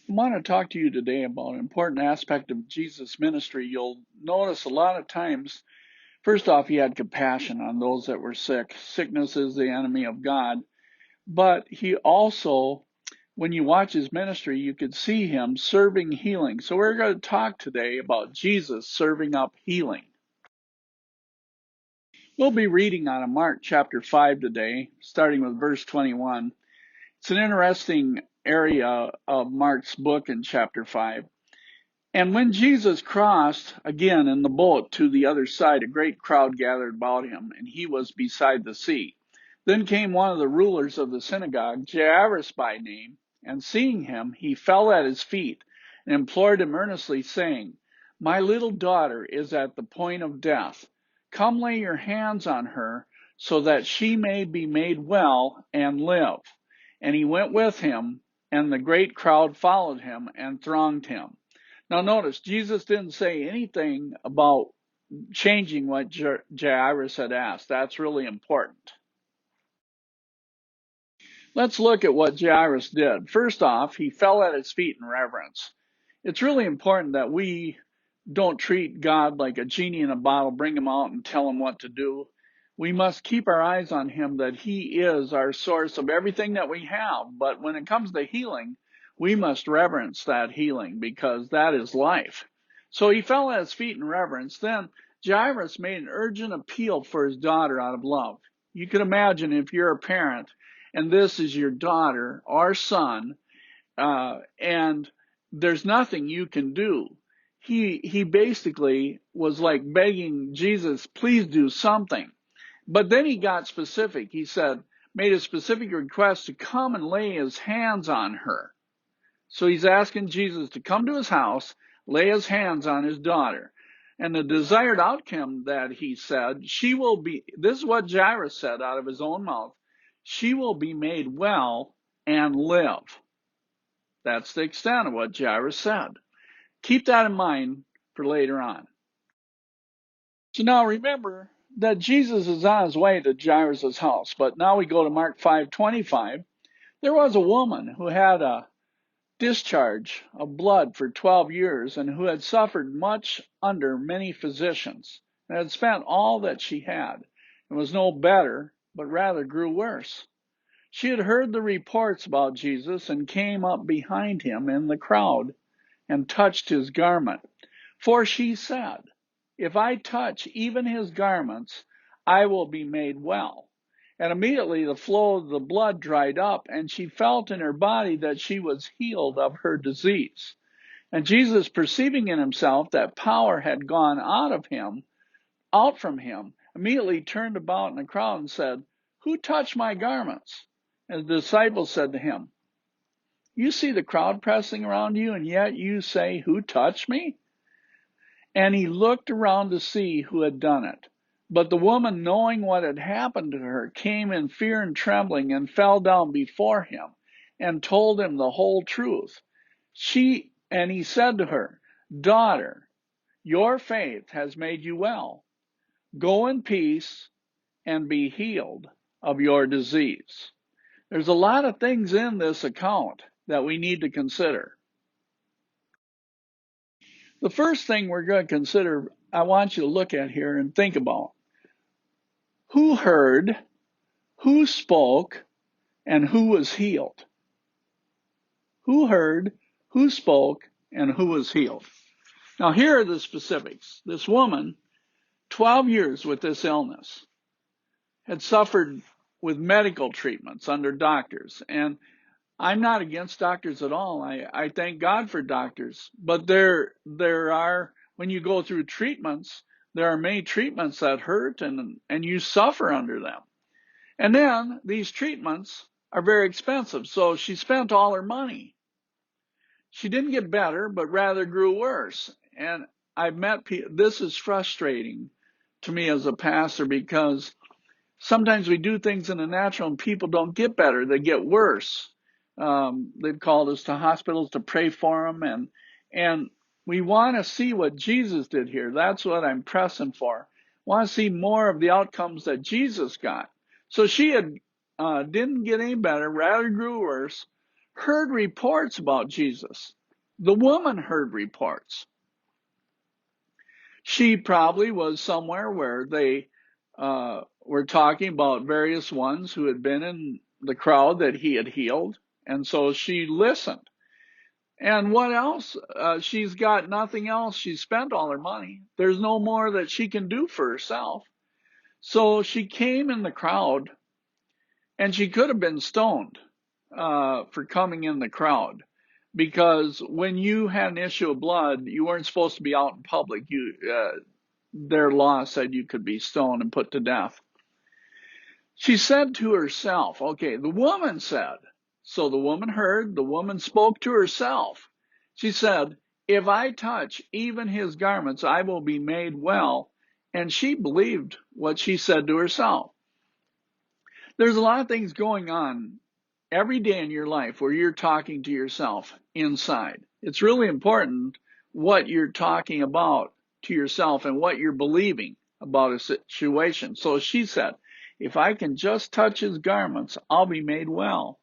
I want to talk to you today about an important aspect of Jesus' ministry. You'll notice a lot of times, first off, he had compassion on those that were sick. Sickness is the enemy of God. But he also, when you watch his ministry, you could see him serving healing. So we're going to talk today about Jesus serving up healing. We'll be reading out of Mark chapter 5 today, starting with verse 21. It's an interesting area of Mark's book in chapter 5. And when Jesus crossed again in the boat to the other side, a great crowd gathered about him, and he was beside the sea. Then came one of the rulers of the synagogue, Jairus by name, and seeing him, he fell at his feet and implored him earnestly, saying, "My little daughter is at the point of death. Come lay your hands on her, so that she may be made well and live." And he went with him, and the great crowd followed him and thronged him. Now notice, Jesus didn't say anything about changing what Jairus had asked. That's really important. Let's look at what Jairus did. First off, he fell at his feet in reverence. It's really important that we don't treat God like a genie in a bottle, bring him out and tell him what to do. We must keep our eyes on him, that he is our source of everything that we have. But when it comes to healing, we must reverence that healing, because that is life. So he fell at his feet in reverence. Then Jairus made an urgent appeal for his daughter out of love. You can imagine if you're a parent and this is your daughter or son, and there's nothing you can do. He basically was like begging Jesus, please do something. But then he got specific. He said, made a specific request to come and lay his hands on her. So he's asking Jesus to come to his house, lay his hands on his daughter. And the desired outcome that he said, she will be, this is what Jairus said out of his own mouth, she will be made well and live. That's the extent of what Jairus said. Keep that in mind for later on. So now remember that Jesus is on his way to Jairus' house. But now we go to Mark 5:25. There was a woman who had a discharge of blood for 12 years and who had suffered much under many physicians and had spent all that she had and was no better, but rather grew worse. She had heard the reports about Jesus and came up behind him in the crowd and touched his garment. For she said, "If I touch even his garments, I will be made well." And immediately the flow of the blood dried up, and she felt in her body that she was healed of her disease. And Jesus, perceiving in himself that power had gone out from him, immediately turned about in the crowd and said, "Who touched my garments?" And the disciples said to him, "You see the crowd pressing around you, and yet you say, 'Who touched me?'" And he looked around to see who had done it. But the woman, knowing what had happened to her, came in fear and trembling and fell down before him and told him the whole truth. And he said to her, "Daughter, your faith has made you well. Go in peace and be healed of your disease." There's a lot of things in this account that we need to consider. The first thing we're going to consider, I want you to look at here and think about: who heard, who spoke, and who was healed? Who heard, who spoke, and who was healed? Now here are the specifics. This woman, 12 years with this illness, had suffered with medical treatments under doctors. And I'm not against doctors at all. I thank God for doctors. But there are, when you go through treatments, there are many treatments that hurt and you suffer under them. And then these treatments are very expensive. So she spent all her money. She didn't get better, but rather grew worse. And I've met people, this is frustrating to me as a pastor, because sometimes we do things in the natural and people don't get better, they get worse. They've called us to hospitals to pray for them, and we want to see what Jesus did here. That's what I'm pressing for. I want to see more of the outcomes that Jesus got. So she didn't get any better, rather grew worse. heard reports about Jesus. The woman heard reports. She probably was somewhere where they were talking about various ones who had been in the crowd that he had healed. And so she listened. And what else? She's got nothing else. She's spent all her money. There's no more that she can do for herself. So she came in the crowd, and she could have been stoned for coming in the crowd. Because when you had an issue of blood, you weren't supposed to be out in public. Their law said you could be stoned and put to death. She said to herself, okay, the woman said, so the woman heard, the woman spoke to herself. She said, if I touch even his garments, I will be made well. And she believed what she said to herself. There's a lot of things going on every day in your life where you're talking to yourself inside. It's really important what you're talking about to yourself and what you're believing about a situation. So she said, if I can just touch his garments, I'll be made well.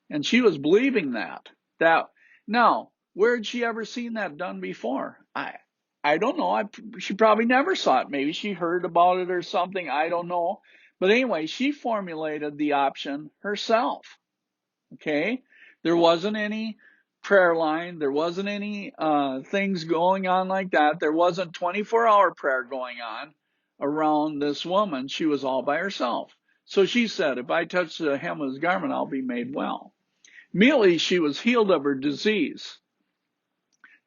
And she was believing that. Now, where had she ever seen that done before? I don't know. She probably never saw it. Maybe she heard about it or something. I don't know. But anyway, she formulated the option herself. Okay? There wasn't any prayer line. There wasn't any things going on like that. There wasn't 24-hour prayer going on around this woman. She was all by herself. So she said, if I touch the hem of his garment, I'll be made well. Immediately, she was healed of her disease.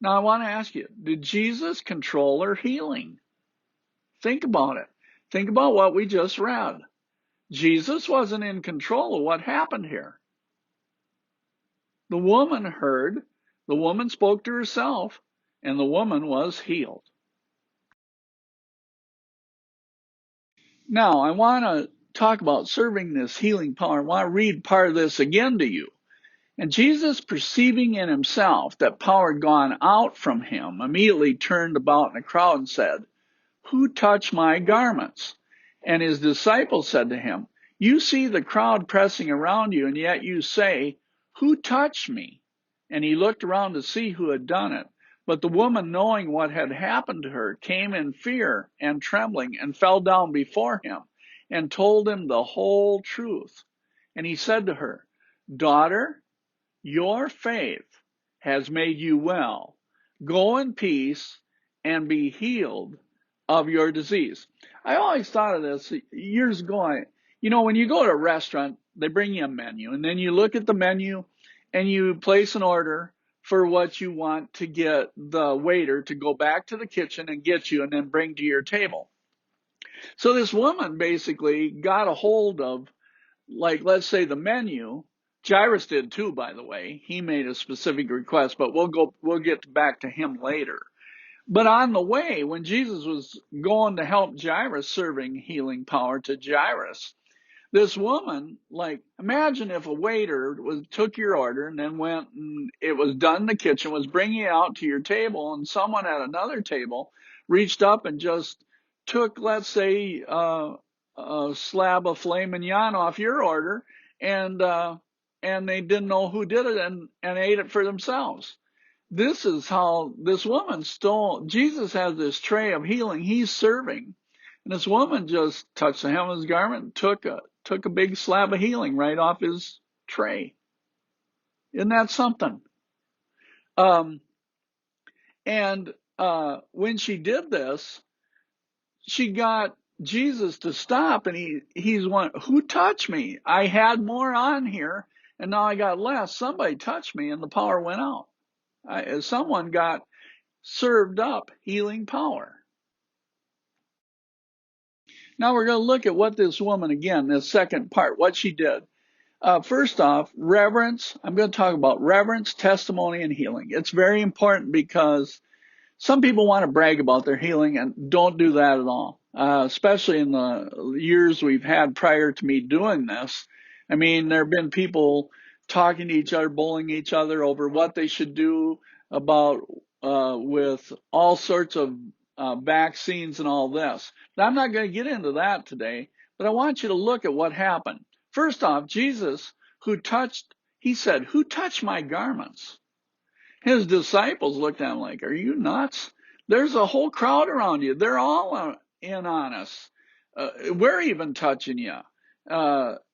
Now, I want to ask you, did Jesus control her healing? Think about it. Think about what we just read. Jesus wasn't in control of what happened here. The woman heard, the woman spoke to herself, and the woman was healed. Now, I want to talk about serving this healing power. I want to read part of this again to you. And Jesus, perceiving in himself that power had gone out from him, immediately turned about in the crowd and said, who touched my garments? And his disciples said to him, you see the crowd pressing around you, and yet you say, who touched me? And he looked around to see who had done it. But the woman, knowing what had happened to her, came in fear and trembling and fell down before him and told him the whole truth. And he said to her, daughter, your faith has made you well. Go in peace and be healed of your disease. I always thought of this years ago. When you go to a restaurant, they bring you a menu, and then you look at the menu and you place an order for what you want to get the waiter to go back to the kitchen and get you and then bring to your table. So this woman basically got a hold of, like, let's say the menu. Jairus did too, by the way. He made a specific request, but we'll get back to him later. But on the way, when Jesus was going to help Jairus, serving healing power to Jairus, this woman, like, imagine if a waiter took your order and then went and it was done in the kitchen, was bringing it out to your table, and someone at another table reached up and just took, let's say, a slab of filet mignon off your order, and they didn't know who did it and ate it for themselves. This is how this woman stole. Jesus has this tray of healing he's serving, and this woman just touched the hem of his garment and took a big slab of healing right off his tray. Isn't that something? When she did this, she got Jesus to stop, and he's one, who touched me? I had more on here, and now I got less. Somebody touched me, and the power went out. Someone got served up healing power. Now we're going to look at what this woman, again, this second part, what she did. First off, reverence. I'm going to talk about reverence, testimony, and healing. It's very important because some people want to brag about their healing, and don't do that at all, especially in the years we've had prior to me doing this. I mean, there have been people talking to each other, bullying each other over what they should do about with all sorts of vaccines and all this. Now, I'm not going to get into that today, but I want you to look at what happened. First off, Jesus, who touched He said, "Who touched my garments?" His disciples looked at him like, "Are you nuts? There's a whole crowd around you. They're all in on us. We're even touching you."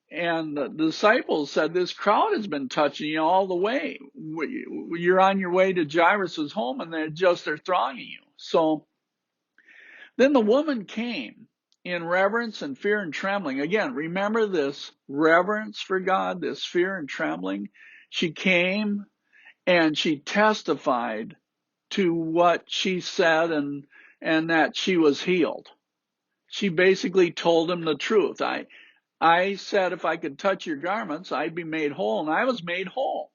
And the disciples said, "This crowd has been touching you all the way. You're on your way to Jairus' home, and they're thronging you." So then the woman came in reverence and fear and trembling. Again, remember this reverence for God, this fear and trembling. She came and she testified to what she said, and that she was healed. She basically told him the truth. I said if I could touch your garments, I'd be made whole, and I was made whole.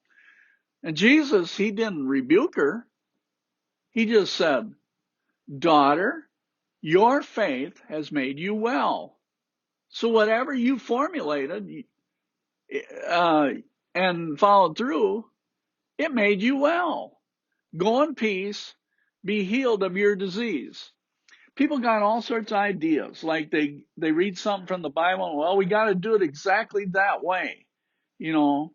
And Jesus, he didn't rebuke her. He just said, "Daughter, your faith has made you well. So whatever you formulated and followed through, it made you well. Go in peace, be healed of your disease." People got all sorts of ideas, like they read something from the Bible, and, well, we got to do it exactly that way. You know,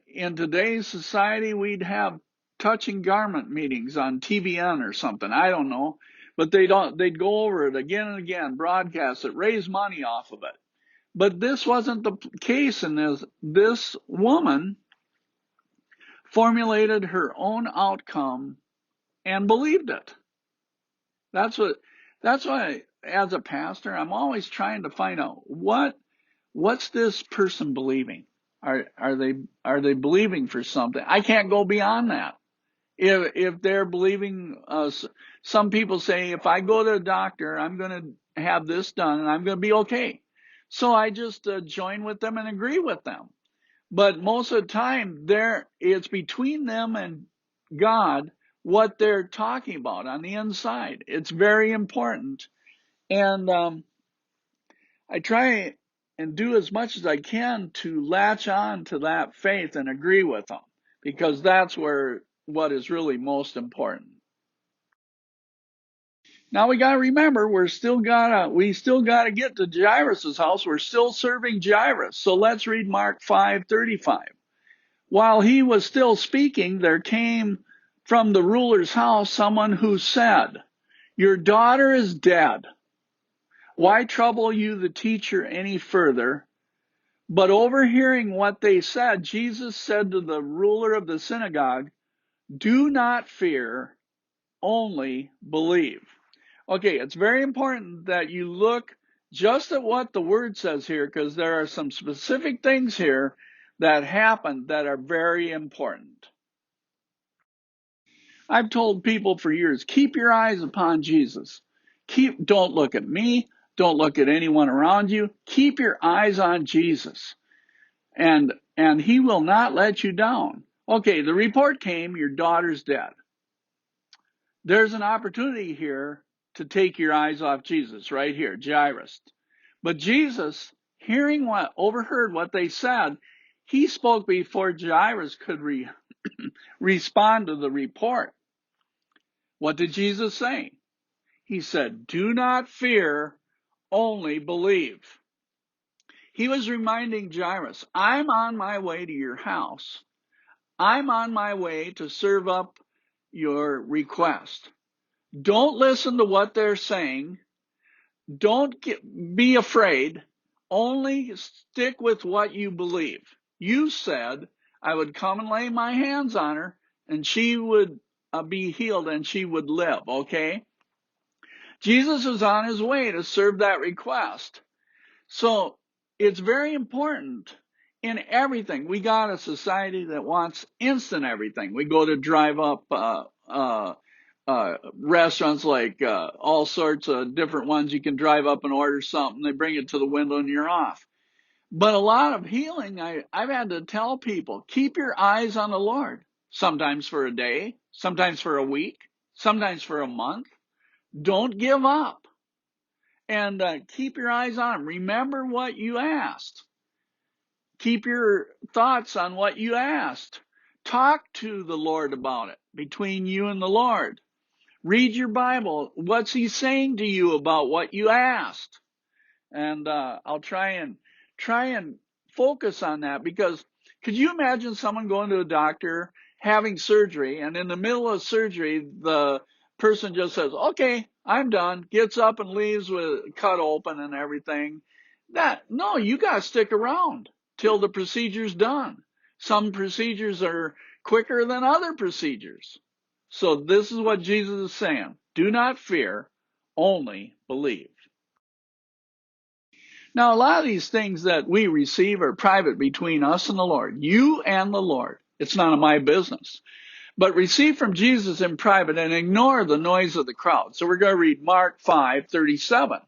in today's society, we'd have touching garment meetings on TVN or something. I don't know, but they'd go over it again and again, broadcast it, raise money off of it. But this wasn't the case in this woman formulated her own outcome and believed it. That's why as a pastor, I'm always trying to find out what's this person believing? Are they believing for something? I can't go beyond that. If they're believing, some people say, if I go to a doctor, I'm going to have this done and I'm going to be okay. So I just join with them and agree with them. But most of the time, it's between them and God what they're talking about on the inside. It's very important. And I try and do as much as I can to latch on to that faith and agree with them, because that's what is really most important. Now we got to remember, we still gotta get to Jairus' house. We're still serving Jairus. So let's read Mark 5:35. While he was still speaking, there came from the ruler's house someone who said, "Your daughter is dead. Why trouble you the teacher any further?" But overhearing what they said, Jesus said to the ruler of the synagogue, "Do not fear, only believe." Okay, it's very important that you look just at what the word says here, because there are some specific things here that happen that are very important. I've told people for years, keep your eyes upon Jesus. Don't look at me. Don't look at anyone around you. Keep your eyes on Jesus. And he will not let you down. Okay, the report came, your daughter's dead. There's an opportunity here to take your eyes off Jesus right here, Jairus. But Jesus, overheard what they said, he spoke before Jairus could respond to the report. What did Jesus say? He said, "Do not fear, only believe." He was reminding Jairus, I'm on my way to your house. I'm on my way to serve up your request. Don't listen to what they're saying. Don't be afraid. Only stick with what you believe. You said I would come and lay my hands on her and she would be healed and she would live, okay? Jesus is on his way to serve that request. So it's very important in everything. We got a society that wants instant everything. We go to drive up restaurants like all sorts of different ones. You can drive up and order something. They bring it to the window and you're off. But a lot of healing, I've had to tell people, keep your eyes on the Lord. Sometimes for a day, sometimes for a week, sometimes for a month. Don't give up. And keep your eyes on him. Remember what you asked. Keep your thoughts on what you asked. Talk to the Lord about it between you and the Lord. Read your Bible. What's he saying to you about what you asked? And I'll try and focus on that, because Could you imagine someone going to a doctor, having surgery, and in the middle of surgery, the person just says, okay, I'm done, gets up and leaves with cut open and everything? No, you got to stick around till the procedure's done. Some procedures are quicker than other procedures. So this is what Jesus is saying. Do not fear, only believe. Now, a lot of these things that we receive are private between us and the Lord, you and the Lord. It's none of my business. But receive from Jesus in private and ignore the noise of the crowd. So we're going to read Mark 5:37.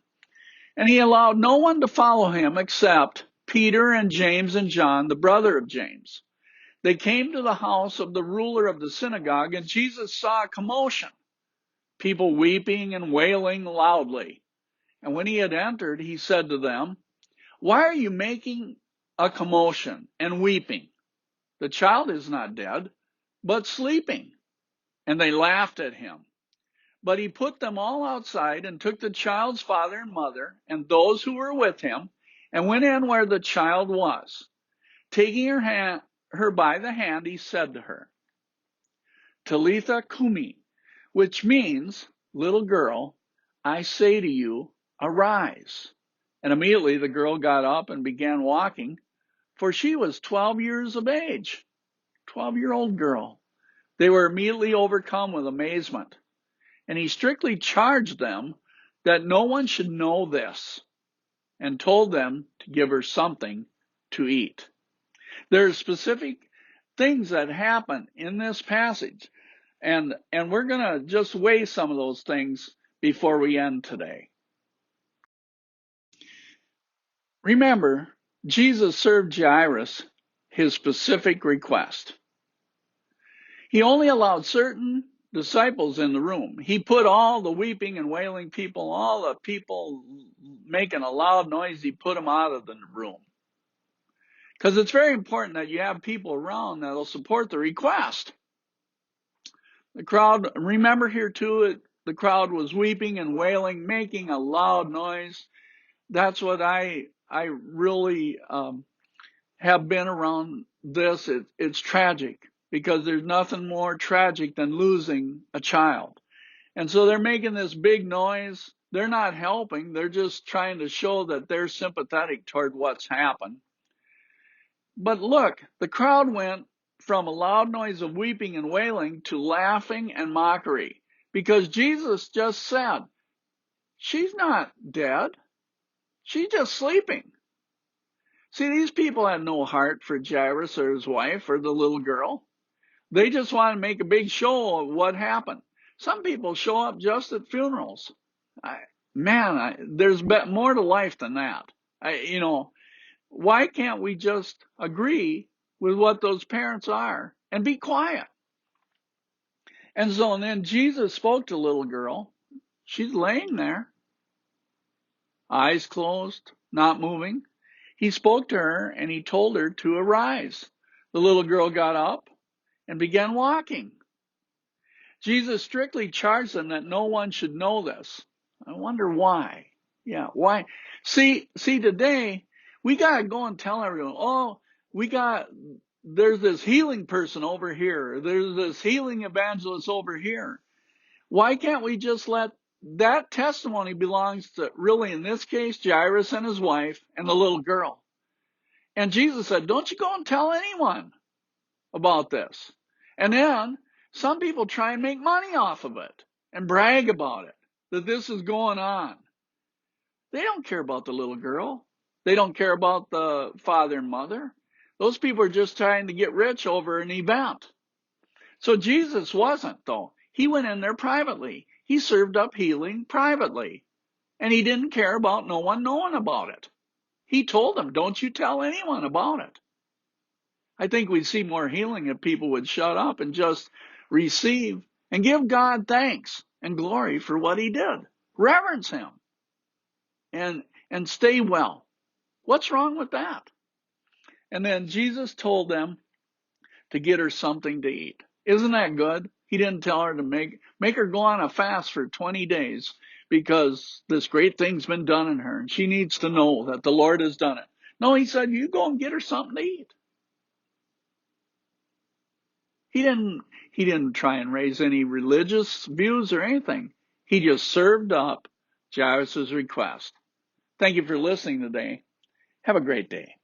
And he allowed no one to follow him except Peter and James and John, the brother of James. They came to the house of the ruler of the synagogue, and Jesus saw a commotion, people weeping and wailing loudly. And when he had entered, he said to them, why are you making a commotion and weeping? The child is not dead, but sleeping. And they laughed at him. But he put them all outside and took the child's father and mother and those who were with him and went in where the child was. Taking her by the hand, he said to her, Talitha Kumi, which means, little girl, I say to you, arise. And immediately the girl got up and began walking, for she was 12 years of age. 12-year-old girl. They were immediately overcome with amazement. And he strictly charged them that no one should know this, and told them to give her something to eat. There are specific things that happen in this passage, and we're going to just weigh some of those things before we end today. Remember, Jesus served Jairus his specific request. He only allowed certain disciples in the room. He put all the weeping and wailing people, all the people making a loud noise, he put them out of the room. Because it's very important that you have people around that will support the request. The crowd, remember here too, the crowd was weeping and wailing, making a loud noise. That's what I really have been around this. It's tragic, because there's nothing more tragic than losing a child. And so they're making this big noise. They're not helping. They're just trying to show that they're sympathetic toward what's happened. But look, the crowd went from a loud noise of weeping and wailing to laughing and mockery, because Jesus just said, she's not dead. She's just sleeping. See, these people had no heart for Jairus or his wife or the little girl. They just want to make a big show of what happened. Some people show up just at funerals. There's more to life than that. Why can't we just agree with what those parents are and be quiet? And then Jesus spoke to the little girl. She's laying there, eyes closed, not moving. He spoke to her and he told her to arise. The little girl got up and began walking. Jesus strictly charged them that no one should know this. I wonder why. Yeah, why? See, today, we got to go and tell everyone, there's this healing person over here. There's this healing evangelist over here. Why can't we just let that testimony belongs to, really in this case, Jairus and his wife and the little girl? And Jesus said, don't you go and tell anyone about this. And then some people try and make money off of it and brag about it, that this is going on. They don't care about the little girl. They don't care about the father and mother. Those people are just trying to get rich over an event. So Jesus wasn't, though. He went in there privately. He served up healing privately. And he didn't care about no one knowing about it. He told them, don't you tell anyone about it. I think we'd see more healing if people would shut up and just receive and give God thanks and glory for what he did. Reverence him and stay well. What's wrong with that? And then Jesus told them to get her something to eat. Isn't that good? He didn't tell her to make her go on a fast for 20 days because this great thing's been done in her and she needs to know that the Lord has done it. No, he said, you go and get her something to eat. He didn't he didn't try and raise any religious views or anything. He just served up Jairus' request. Thank you for listening today. Have a great day.